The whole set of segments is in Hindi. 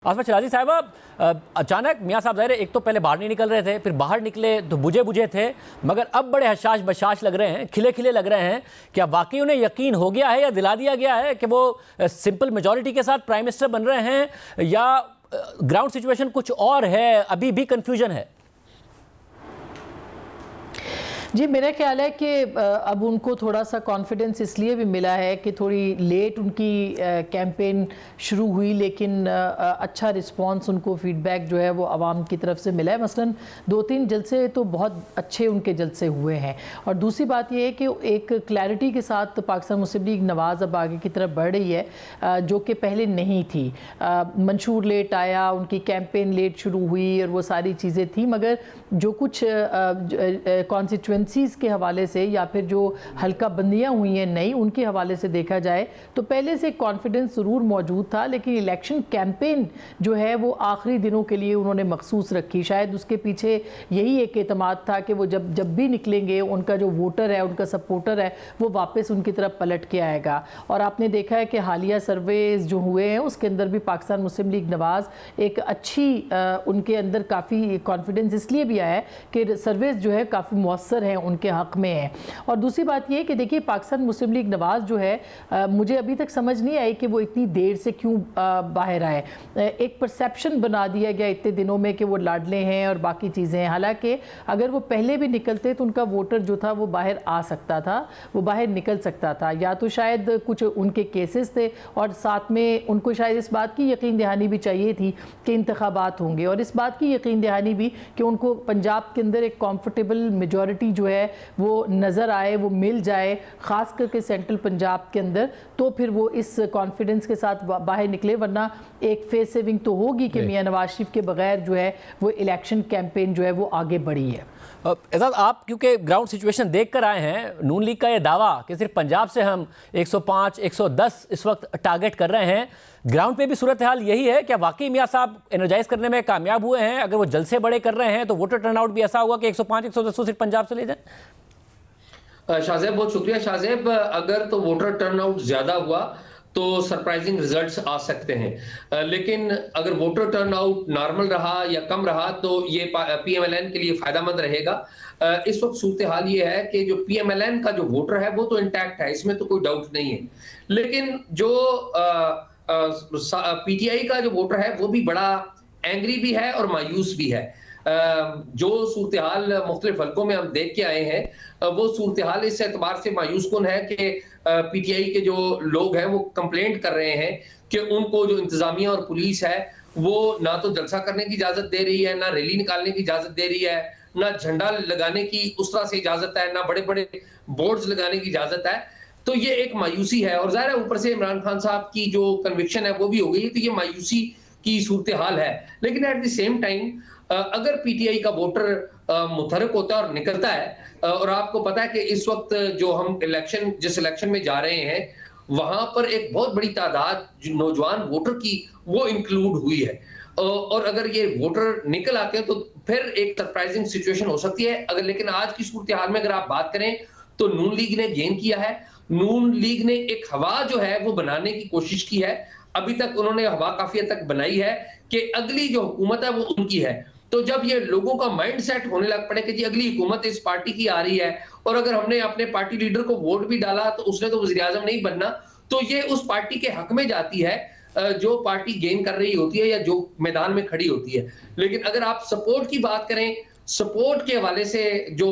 आसमा शराजी साहबा, अचानक मियाँ साहब ज़ाहिर है एक तो पहले बाहर नहीं निकल रहे थे, फिर बाहर निकले तो बुझे बुझे थे, मगर अब बड़े हशाश बशाश लग रहे हैं, खिले खिले लग रहे हैं। क्या वाकई उन्हें यकीन हो गया है या दिला दिया गया है कि वो सिंपल मेजॉरिटी के साथ प्राइम मिनिस्टर बन रहे हैं, या ग्राउंड सिचुएशन कुछ और है, अभी भी कंफ्यूजन है? जी, मेरा ख्याल है कि अब उनको थोड़ा सा कॉन्फिडेंस इसलिए भी मिला है कि थोड़ी लेट उनकी कैंपेन शुरू हुई, लेकिन अच्छा रिस्पांस उनको फीडबैक जो है वो आवाम की तरफ से मिला है। मसलन 2-3 जलसे तो बहुत अच्छे उनके जलसे हुए हैं। और दूसरी बात ये है कि एक क्लैरिटी के साथ पाकिस्तान मुस्लिम लीग नवाज़ अब आगे की तरफ बढ़ रही है, जो कि पहले नहीं थी। मंशूर लेट आया, उनकी कैंपेन लेट शुरू हुई और वो सारी चीज़ें थी, मगर जो कुछ कॉन्स्टिट्यूंसीज़ के हवाले से या फिर जो हल्का बंदियाँ हुई हैं नई, उनके हवाले से देखा जाए तो पहले से कॉन्फिडेंस ज़रूर मौजूद था, लेकिन इलेक्शन कैंपेन जो है वो आखिरी दिनों के लिए उन्होंने मखसूस रखी। शायद उसके पीछे यही एक एतमाद था कि वो जब भी निकलेंगे उनका जो वोटर है, उनका सपोर्टर है, वो वापस उनकी तरफ पलट के आएगा। और आपने देखा है कि हालिया सर्वेज जो हुए हैं उसके अंदर भी पाकिस्तान मुस्लिम लीग नवाज़ एक अच्छी उनके अंदर काफ़ी कॉन्फिडेंस इसलिए भी आया है कि सर्वेज जो है काफ़ी मौसर हैं, उनके हक़ में है। और दूसरी बात ये कि देखिए पाकिस्तान मुस्लिम लीग नवाज़ जो है, मुझे अभी तक समझ नहीं आई कि वो इतनी देर से क्यों बाहर आए। एक परसेप्शन बना दिया गया इतने दिनों में कि वो लाडले हैं और बाकी चीज़ें हैं, हालांकि अगर वो पहले भी निकलते तो उनका वोटर जो था वो बाहर आ सकता था, वो बाहर निकल सकता था। या तो शायद कुछ उनके केसेस थे और साथ में उनको शायद इस बात की यकीन दहानी भी चाहिए थी कि इंतखाबात होंगे, और इस बात की यकीन दहानी भी कि उनको पंजाब के अंदर एक कंफर्टेबल मेजॉरिटी जो है वो नज़र आए, वो मिल जाए, ख़ास करके सेंट्रल पंजाब के अंदर, तो फिर वो इस कॉन्फिडेंस के साथ बाहर निकले। वरना एक फेस सेविंग तो होगी कि मियां नवाज शरीफ के बगैर जो है वो इलेक्शन कैंपेन जो है वो आगे बढ़ी है। एजाज, आप क्योंकि ग्राउंड सिचुएशन देख कर आए हैं, नून लीग का ये दावा कि सिर्फ पंजाब से हम 105, 110 इस वक्त टारगेट कर रहे हैं, ग्राउंड पे भी सूरत हाल यही है? क्या वाकई मियाँ साहब एनर्जाइज करने में कामयाब हुए हैं? अगर वो जलसे बड़े कर रहे हैं तो वोटर टर्नआउट भी ऐसा हुआ कि 105, 110 सिर्फ पंजाब से ले जाए? शाहजेब, बहुत शुक्रिया। शाहजेब, अगर तो वोटर टर्नआउट ज्यादा हुआ तो सरप्राइजिंग रिजल्ट्स आ सकते हैं, लेकिन अगर वोटर टर्नआउट नॉर्मल रहा या कम रहा तो ये पीएमएलएन के लिए फायदेमंद रहेगा। इस वक्त सूरत हाल ये है कि जो पीएमएलएन का जो वोटर है वो तो इंटैक्ट है, इसमें तो कोई डाउट नहीं है, लेकिन जो पीटीआई का जो वोटर है वो भी बड़ा एंग्री भी है और मायूस भी है। जो सूरत हाल मुख्तलिफ हल्कों में हम देख के आए हैं, वो सूरत हाल इस एतबार से मायूस कुन है कि पीटीआई के जो लोग हैं वो कंप्लेंट कर रहे हैं कि उनको जो इंतजामिया और पुलिस है वो ना तो जलसा करने की इजाजत दे रही है, ना रैली निकालने की इजाजत दे रही है, ना झंडा लगाने की उस तरह से इजाजत है, ना बड़े बड़े बोर्ड्स लगाने की इजाजत है। तो ये एक मायूसी है, और जाहिर है ऊपर से इमरान खान साहब की जो कन्विक्शन है वो भी हो गई, तो ये मायूसी की सूरत हाल है। लेकिन एट द सेम टाइम अगर पीटीआई का वोटर मुतहरक होता है और निकलता है, और आपको पता है कि इस वक्त जो हम जिस इलेक्शन में जा रहे हैं वहां पर एक बहुत बड़ी तादाद नौजवान वोटर की वो इंक्लूड हुई है, और अगर ये वोटर निकल आते हैं तो फिर एक सरप्राइजिंग सिचुएशन हो सकती है। अगर लेकिन आज की सूरत हाल में अगर आप बात करें तो नून लीग ने गेन किया है, नून लीग ने एक हवा जो है वो बनाने की कोशिश की है। अभी तक उन्होंने हवा काफी हद तक बनाई है कि अगली जो हुकूमत है वो उनकी है। तो जब ये लोगों का माइंड सेट होने लग पड़े कि जी अगली हुकूमत इस पार्टी की आ रही है, और अगर हमने अपने पार्टी लीडर को वोट भी डाला तो उसने तो वज़ीर आज़म नहीं बनना, तो ये उस पार्टी के हक में जाती है जो पार्टी गेन कर रही होती है या जो मैदान में खड़ी होती है। लेकिन अगर आप सपोर्ट की बात करें, सपोर्ट के हवाले से जो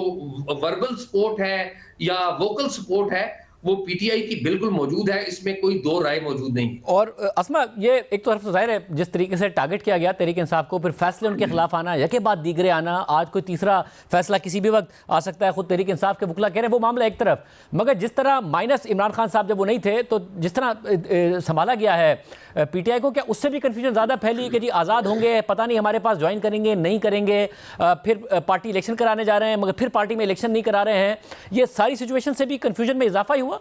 वर्बल सपोर्ट है या वोकल सपोर्ट है वो पीटीआई की बिल्कुल मौजूद है, इसमें कोई दो राय मौजूद नहीं। और असमा, ये एक तरफ तो जाहिर है जिस तरीके से टारगेट किया गया तहरीक इंसाफ को, फिर फैसले उनके खिलाफ आना, यके बाद दीगरे आना, आज कोई तीसरा फैसला किसी भी वक्त आ सकता है, खुद तहरीक इंसाफ के वकला कह रहे हैं, वो मामला एक तरफ। मगर जिस तरह माइनस इमरान खान साहब जब वो नहीं थे तो जिस तरह संभाला गया है पीटीआई को, क्या उससे भी कन्फ्यूजन ज़्यादा फैली कि जी आज़ाद होंगे, पता नहीं हमारे पास ज्वाइन करेंगे नहीं करेंगे, फिर पार्टी इलेक्शन कराने जा रहे हैं मगर फिर पार्टी में इलेक्शन नहीं करा रहे हैं, ये सारी सिचुएशन से भी कन्फ्यूजन में इजाफा ही हुआ?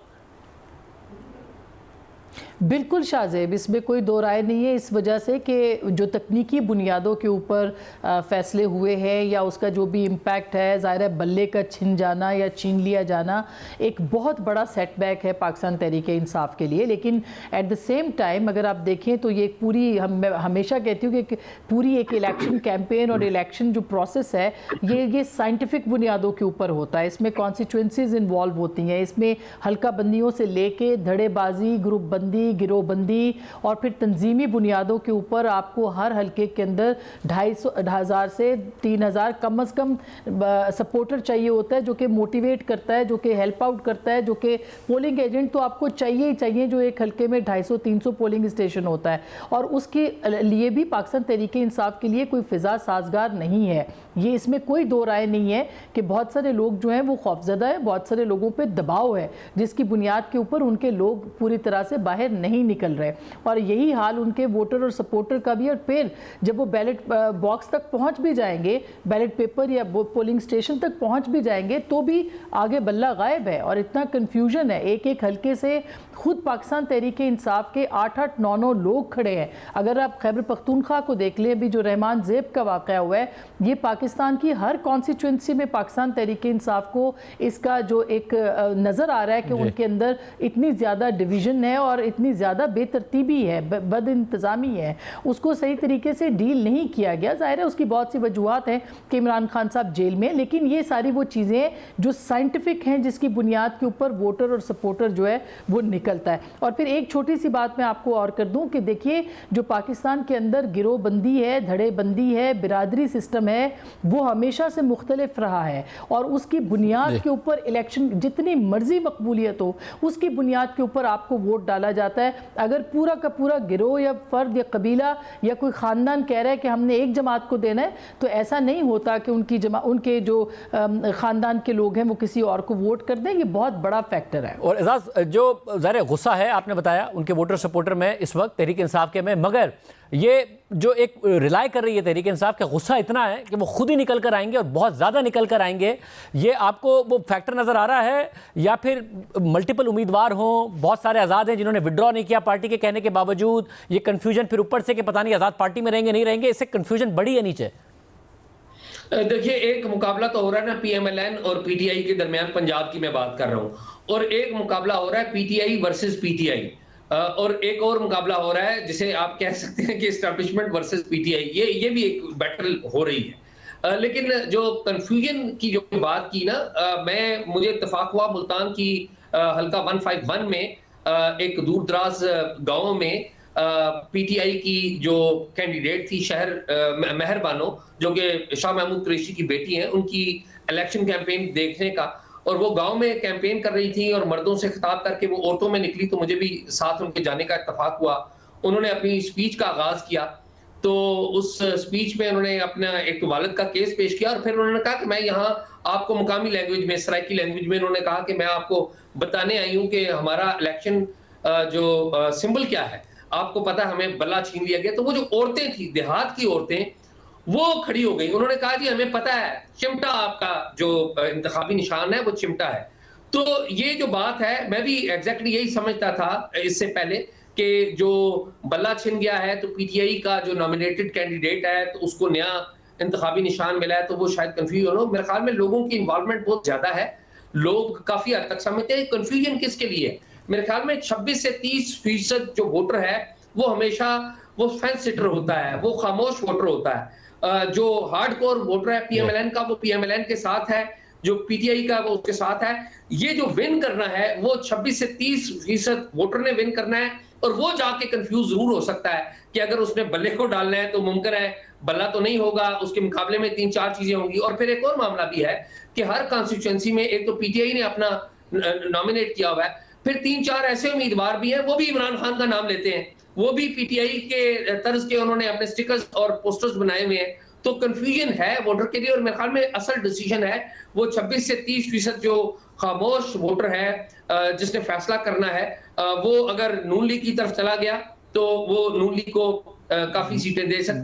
बिल्कुल शाहजेब, इसमें कोई दो राय नहीं है, इस वजह से कि जो तकनीकी बुनियादों के ऊपर फ़ैसले हुए हैं या उसका जो भी इम्पैक्ट है, ज़ाहिर है बल्ले का छिन जाना या छीन लिया जाना एक बहुत बड़ा सेटबैक है पाकिस्तान तहरीक इंसाफ के लिए। लेकिन एट द सेम टाइम अगर आप देखें तो ये पूरी मैं हमेशा कहती हूँ कि पूरी एक इलेक्शन कैंपेन और इलेक्शन जो प्रोसेस है ये साइंटिफिक बुनियादों के ऊपर होता है। इसमें कॉन्स्टिट्यूंसीज इन्वॉल्व होती हैं, इसमें हल्का बंदियों से लेके धड़ेबाजी, ग्रुप बंदी, गिरोहबंदी और फिर तंजीमी बुनियादों के ऊपर आपको हर हल्के के अंदर 2,500 से 3,000 कम अज़ कम सपोर्टर चाहिए होता है, जो कि मोटिवेट करता है, जो कि हेल्प आउट करता है, जो कि पोलिंग एजेंट तो आपको चाहिए ही चाहिए, जो एक हल्के में 250-300 पोलिंग स्टेशन होता है। और उसके लिए भी पाकिस्तान तहरीक इंसाफ के लिए कोई फ़िज़ा साजगार नहीं है, ये इसमें कोई दो राय नहीं है कि बहुत सारे लोग जो हैं वो खौफजदा है, बहुत सारे लोगों पे दबाव है जिसकी बुनियाद के ऊपर उनके लोग पूरी तरह से बाहर नहीं निकल रहे। और यही हाल उनके वोटर और सपोर्टर का भी। और फिर जब वो बैलेट बॉक्स तक पहुंच भी जाएंगे, बैलेट पेपर या पोलिंग स्टेशन तक पहुंच भी जाएंगे, तो भी आगे बल्ला गायब है और इतना कन्फ्यूजन है। एक एक हल्के से खुद पाकिस्तान तहरीक इंसाफ के 8-8, 9-9 लोग खड़े हैं। अगर आप खैबर पख्तूनख्वा को देख लें, अभी जो रहमान ज़ेब का वाक़या हुआ है, ये पाकिस्तान की हर कॉन्स्टिट्यूंसी में पाकिस्तान तहरीक इंसाफ को इसका जो एक नज़र आ रहा है कि उनके अंदर इतनी ज़्यादा डिवीज़न है और इतनी ज़्यादा बेतरतीबी है, बद इंतज़ामी है, उसको सही तरीके से डील नहीं किया गया। ज़ाहिर है उसकी बहुत सी वजूहत हैं कि इमरान खान साहब जेल में, लेकिन ये सारी वो चीज़ें जो साइंटिफिक हैं जिसकी बुनियाद के ऊपर वोटर और सपोर्टर जो है वो निकलता है। और फिर एक छोटी सी बात मैं आपको और कर दूं कि देखिए जो पाकिस्तान के अंदर गिरोहबंदी है, धड़ेबंदी है, बिरादरी सिस्टम है, वो हमेशा से मुख्तलिफ रहा है और उसकी बुनियाद के ऊपर इलेक्शन जितनी मर्जी मकबूलियत हो उसकी बुनियाद के ऊपर आपको वोट डाला जाता है। अगर पूरा का पूरा गिरोह या फर्द या कबीला या कोई ख़ानदान कह रहा है कि हमने एक जमात को देना है, तो ऐसा नहीं होता कि उनके जो ख़ानदान के लोग हैं वो किसी और को वोट कर दें। ये बहुत बड़ा फैक्टर है। और एजाज जो ज़ाहिर गुस्सा है, आपने बताया उनके वोटर सपोर्टर में इस वक्त तहरीक इंसाफ के में, मगर ये जो एक रिलाई कर रही है तहरीक इंसाफ का गुस्सा इतना है कि वो खुद ही निकल कर आएंगे और बहुत ज़्यादा निकल कर आएंगे। ये आपको वो फैक्टर नज़र आ रहा है या फिर मल्टीपल उम्मीदवार हों, बहुत सारे आज़ाद हैं जिन्होंने विड्रॉ नहीं किया पार्टी के कहने के बावजूद, ये कन्फ्यूजन फिर ऊपर से कि पता नहीं आज़ाद पार्टी में रहेंगे नहीं रहेंगे, इससे कन्फ्यूजन बढ़ी है नीचे? देखिए, एक मुकाबला तो हो रहा है ना पीएमएलएन और पीटीआई के दरमियान, पंजाब की मैं बात कर रहा हूं, और एक मुकाबला हो रहा है पीटीआई वर्सेस पीटीआई, और एक और मुकाबला हो रहा है जिसे आप कह सकते हैं कि एस्टैब्लिशमेंट वर्सेस पीटीआई। ये भी एक बैटल हो रही है। लेकिन जो कंफ्यूजन की जो बात की ना, मुझे इत्तेफाक हुआ मुल्तान की हल्का 151 में एक दूर दराज गाँव में पीटीआई की जो कैंडिडेट थी शहर महर बानो, जो कि शाह महमूद कुरैशी की बेटी हैं, उनकी इलेक्शन कैंपेन देखने का, और वो गांव में कैंपेन कर रही थी और मर्दों से खिताब करके वो औरतों में निकली, तो मुझे भी साथ उनके जाने का इत्तेफाक हुआ। उन्होंने अपनी स्पीच का आगाज किया, तो उस स्पीच में उन्होंने अपना एक वालिद का केस पेश किया और फिर उन्होंने कहा कि मैं यहाँ आपको मुकामी लैंग्वेज में, सराइकी लैंग्वेज में उन्होंने कहा कि मैं आपको बताने आई हूँ कि हमारा इलेक्शन जो सिंबल क्या है, आपको पता है हमें बल्ला छीन लिया गया। तो वो जो औरतें थी, देहात की औरतें, वो खड़ी हो गई। उन्होंने कहा जी हमें पता है, चिमटा आपका जो इंतखाबी निशान है वो चिमटा है। तो ये जो बात है, मैं भी एग्जैक्टली यही समझता था इससे पहले कि जो बल्ला छिन गया है तो पीटीआई का जो नॉमिनेटेड कैंडिडेट है तो उसको नया इंतखाबी निशान मिला है, तो वो शायद कंफ्यूजन हो। मेरे ख्याल में लोगों की इन्वॉल्वमेंट बहुत ज्यादा है, लोग काफी हद तक समझते हैं। कंफ्यूजन किसके लिए है? मेरे ख्याल में 26 से 30% जो वोटर है वो हमेशा वो फेंस सिटर होता है, वो खामोश वोटर होता है। जो हार्डकोर वोटर है पीएमएलएन का, वो पीएमएलएन के साथ है, जो पीटीआई का वो उसके साथ है। ये जो विन करना है वो 26 से 30% वोटर ने विन करना है, और वो जाके कंफ्यूज जरूर हो सकता है कि अगर उसने बल्ले को डालना है तो मुमकिन है बल्ला तो नहीं होगा, उसके मुकाबले में 3-4 चीजें होंगी। और फिर एक और मामला भी है कि हर कॉन्स्टिट्यूएंसी में एक तो पीटीआई ने अपना नॉमिनेट किया हुआ है, फिर 3-4 ऐसे उम्मीदवार भी हैं, वो भी इमरान खान का नाम लेते हैं, वो भी पीटीआई के तर्ज के उन्होंने अपने स्टिकर्स और पोस्टर्स बनाए हुए हैं। तो कंफ्यूजन है वोटर के लिए, और मेरे ख्याल में असल डिसीजन है वो 26 से 30% जो खामोश वोटर है जिसने फैसला करना है, वो अगर नून लीग की तरफ चला गया तो वो नून लीग को काफी सीटें दे सकता है।